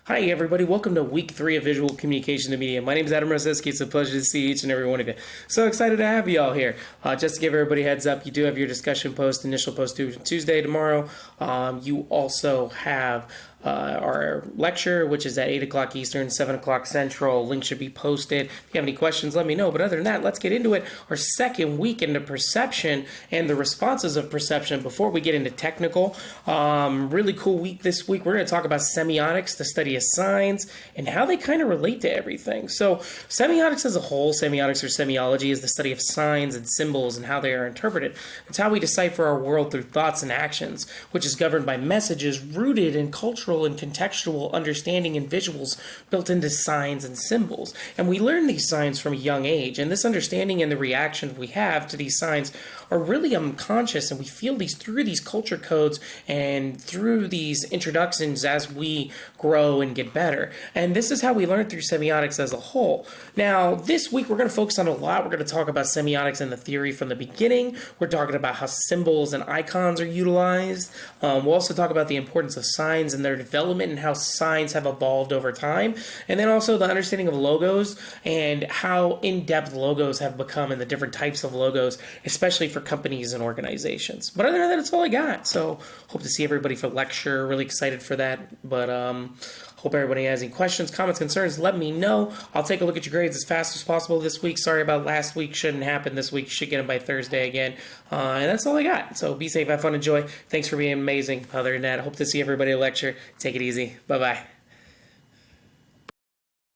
Hi, everybody. Welcome to week 3 of Visual Communication and Media. My name is Adam Roseski. It's a pleasure to see each and every one of you. So excited to have you all here. Just to give everybody a heads up, you do have your discussion post, initial post due Tuesday, tomorrow. You also have our lecture, which is at 8 o'clock Eastern, 7 o'clock Central. Link should be posted. If you have any questions, let me know. But other than that, let's get into it. Our second week into perception and the responses of perception before we get into technical. Really cool week this week. We're going to talk about semiotics, the study of signs, and how they kind of relate to everything. So semiotics as a whole, semiotics or semiology, is the study of signs and symbols and how they are interpreted. It's how we decipher our world through thoughts and actions, which is governed by messages rooted in cultural and contextual understanding and visuals built into signs and symbols. And we learn these signs from a young age, and this understanding and the reaction we have to these signs are really unconscious, and we feel these through these culture codes and through these introductions as we grow and get better. And this is how we learn through semiotics as a whole. Now, this week we're going to focus on a lot. We're going to talk about semiotics and the theory from the beginning. We're talking about how symbols and icons are utilized. We'll also talk about the importance of signs and their development and how signs have evolved over time. And then also the understanding of logos and how in-depth logos have become and the different types of logos, especially for companies and organizations. But other than that, that's all I got. So hope to see everybody for lecture. Really excited for that. But hope everybody has any questions, comments, concerns. Let me know. I'll take a look at your grades as fast as possible this week. Sorry about last week. Shouldn't happen this week. Should get them by Thursday again. And that's all I got. So be safe, have fun, enjoy. Thanks for being amazing. Other than that, I hope to see everybody at lecture. Take it easy. Bye-bye.